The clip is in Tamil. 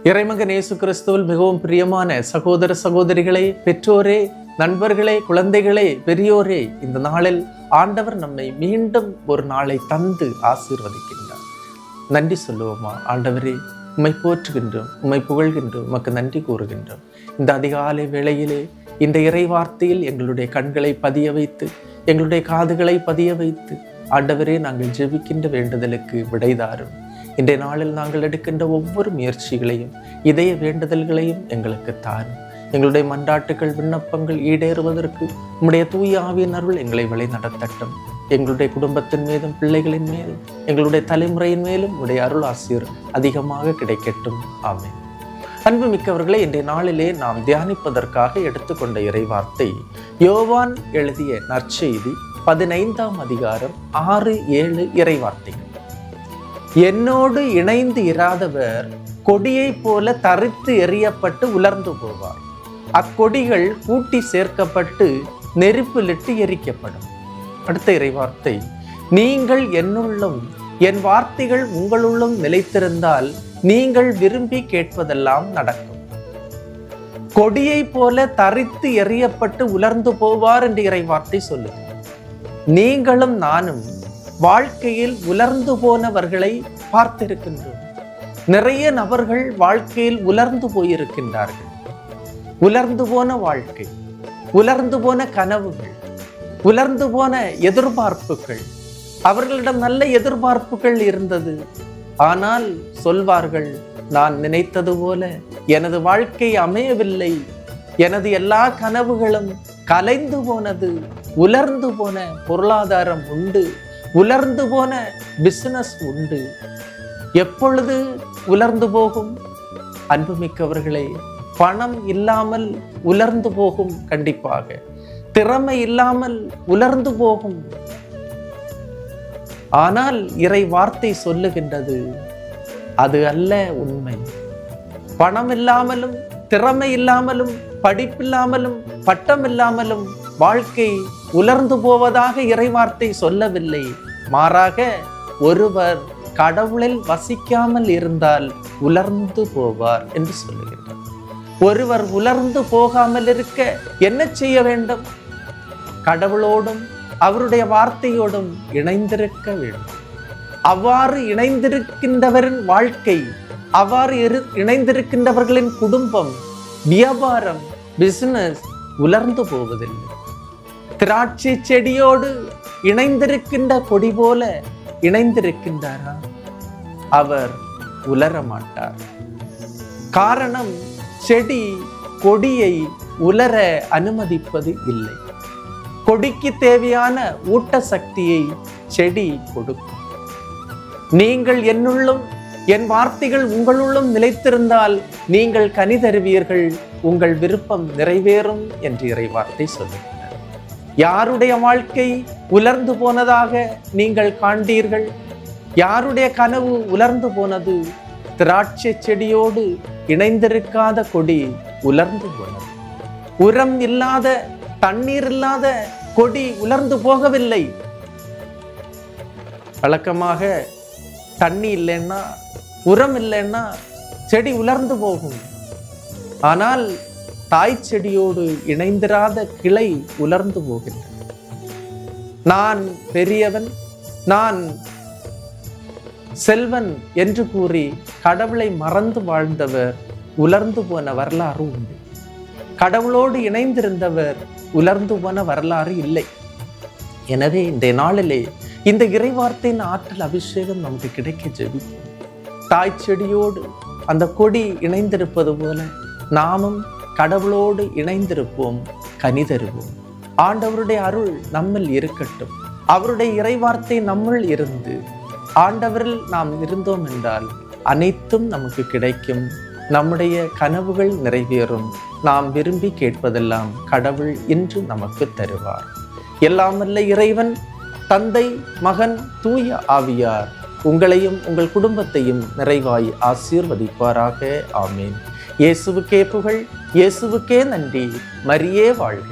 இறைமகன் இயேசு கிறிஸ்துவில் மிகவும் பிரியமான சகோதர சகோதரிகளே, பெற்றோரே, நண்பர்களே, குழந்தைகளே, பெரியோரே, இந்த நாளில் ஆண்டவர் நம்மை மீண்டும் ஒரு நாளை தந்து ஆசீர்வதிக்கின்றார். நன்றி சொல்லுவோமா? ஆண்டவரே, உம்மை போற்றுகின்றோம், உம்மை புகழ்கின்றோம், உமக்கு நன்றி கூறுகின்றோம். இந்த அதிகாலை வேளையிலே இந்த இறை வார்த்தையில் எங்களுடைய கண்களை பதிய வைத்து, எங்களுடைய காதுகளை பதிய வைத்து, ஆண்டவரே, நாங்கள் ஜெபிக்கின்ற வேண்டுதலுக்கு விடைதாரும். இன்றைய நாளில் நாங்கள் எடுக்கின்ற ஒவ்வொரு முயற்சிகளையும், இதய வேண்டுதல்களையும் எங்களுக்கு தாரும். எங்களுடைய மன்றாட்டுகள், விண்ணப்பங்கள் ஈடேறுவதற்கு உம்முடைய தூய ஆவியின் அருள் எங்களை வழி நடத்தட்டும். எங்களுடைய குடும்பத்தின் மீதும், பிள்ளைகளின் மீதும், எங்களுடைய தலைமுறையின் மேலும் உடைய அருள் ஆசீர் அதிகமாக கிடைக்கட்டும். ஆமென். அன்புமிக்கவர்களே, இன்றைய நாளிலே நாம் தியானிப்பதற்காக எடுத்துக்கொண்ட இறைவார்த்தை யோவான் எழுதிய நற்செய்தி 15ஆம் அதிகாரம் 6-7 இறைவார்த்தைகள். என்னோடு இணைந்து இராதவர் கொடியை போல தரித்து எறியப்பட்டு உலர்ந்து போவார். அக்கொடிகள் கூட்டி சேர்க்கப்பட்டு நெருப்பிலிட்டு எரிக்கப்படும். அடுத்த இறைவார்த்தை, நீங்கள் என்னுள்ளும் என் வார்த்தைகள் உங்களுள்ளும் நிலைத்திருந்தால் நீங்கள் விரும்பி கேட்பதெல்லாம் நடக்கும். கொடியை போல தரித்து எறியப்பட்டு உலர்ந்து போவார் என்று இறைவார்த்தை சொல்லுது. நீங்களும் நானும் வாழ்க்கையில் உலர்ந்து போனவர்களை பார்த்திருக்கின்றோம். நிறைய நபர்கள் வாழ்க்கையில் உலர்ந்து போயிருக்கின்றார்கள். உலர்ந்து போன வாழ்க்கை, உலர்ந்து போன கனவுகள், உலர்ந்து போன எதிர்பார்ப்புகள். அவர்களிடம் நல்ல எதிர்பார்ப்புகள் இருந்தது. ஆனால் சொல்வார்கள், நான் நினைத்தது போல எனது வாழ்க்கை அமையவில்லை, எனது எல்லா கனவுகளும் கலைந்து போனது, உலர்ந்து போன பொருளாதாரம் உண்டு, உலர்ந்து போன பிசினஸ் உண்டு. எப்பொழுது உலர்ந்து போகும்? அன்புமிக்கவர்களே, பணம் இல்லாமல் உலர்ந்து போகும். கண்டிப்பாக திறமை இல்லாமல் உலர்ந்து போகும். ஆனால் இறை வார்த்தை சொல்லுகின்றது, அது அல்ல உண்மை. பணம் இல்லாமலும், திறமை இல்லாமலும், படிப்பில்லாமலும், பட்டம் இல்லாமலும் வாழ்க்கை உலர்ந்து போவதாக இறைவார்த்தை சொல்லவில்லை. மாறாக, ஒருவர் கடவுளில் வசிக்காமல் இருந்தால் உலர்ந்து போவார் என்று சொல்லுகின்றார். ஒருவர் உலர்ந்து போகாமல் இருக்க என்ன செய்ய வேண்டும்? கடவுளோடும் அவருடைய வார்த்தையோடும் இணைந்திருக்க வேண்டும். அவ்வாறு இணைந்திருக்கின்றவரின் வாழ்க்கை, அவ்வாறு இணைந்திருக்கின்றவர்களின் குடும்பம், வியாபாரம், பிசினஸ் உலர்ந்து போவதில்லை. திராட்சை செடியோடு இணைந்திருக்கின்ற கொடி போல இணைந்திருக்கின்றாரா? அவர் உலர மாட்டார். காரணம், செடி கொடியை உலர அனுமதிப்பது இல்லை. கொடிக்கு தேவையான ஊட்டசக்தியை செடி கொடுக்கும். நீங்கள் என்னுள்ளும் என் வார்த்தைகள் உங்களுள்ளும் நிலைத்திருந்தால் நீங்கள் கனி தருவீர்கள், உங்கள் விருப்பம் நிறைவேறும் என்று இறைவார்த்தை சொல்லுகிறார். யாருடைய வாழ்க்கை உலர்ந்து போனதாக நீங்கள் காண்பீர்கள்? யாருடைய கனவு உலர்ந்து போனது? திராட்சை செடியோடு இணைந்திருக்காத கொடி உலர்ந்து போனது. உரம் இல்லாத, தண்ணீர் இல்லாத கொடி உலர்ந்து போகவில்லை. வழக்கமாக தண்ணி இல்லைன்னா, உரம் இல்லைன்னா செடி உலர்ந்து போகும். ஆனால் தாய் செடியோடு இணைந்திராத கிளை உலர்ந்து போகின்றது. நான் பெரியவன், நான் செல்வன் என்று கூறி கடவுளை மறந்து வாழ்ந்தவர் உலர்ந்து போன வரலாறு உண்டு. கடவுளோடு இணைந்திருந்தவர் உலர்ந்து போன வரலாறு இல்லை. எனவே இன்றைய நாளிலே இந்த இறைவார்த்தையின் ஆற்றல் அபிஷேகம் நமக்கு கிடைக்க ஜெபிக்கும். தாய் செடியோடு அந்த கொடி இணைந்திருப்பது போல நாமும் கடவுளோடு இணைந்திருப்போம், கனி தருவோம். ஆண்டவருடைய அருள் நம்மில் இருக்கட்டும். அவருடைய இறைவார்த்தை நம்முள் இருந்து ஆண்டவரில் நாம் இருந்தோம் என்றால் அனைத்தும் நமக்கு கிடைக்கும். நம்முடைய கனவுகள் நிறைவேறும். நாம் விரும்பி கேட்பதெல்லாம் கடவுள் இன்று நமக்கு தருவார். எல்லாம் வல்ல இறைவன், தந்தை, மகன், தூய ஆவியார் உங்களையும் உங்கள் குடும்பத்தையும் நிறைவாய் ஆசீர்வதிப்பாராக. ஆமேன். இயேசுவுக்கே புகழ், இயேசுவுக்கே நன்றி. மரியே வாழ்க.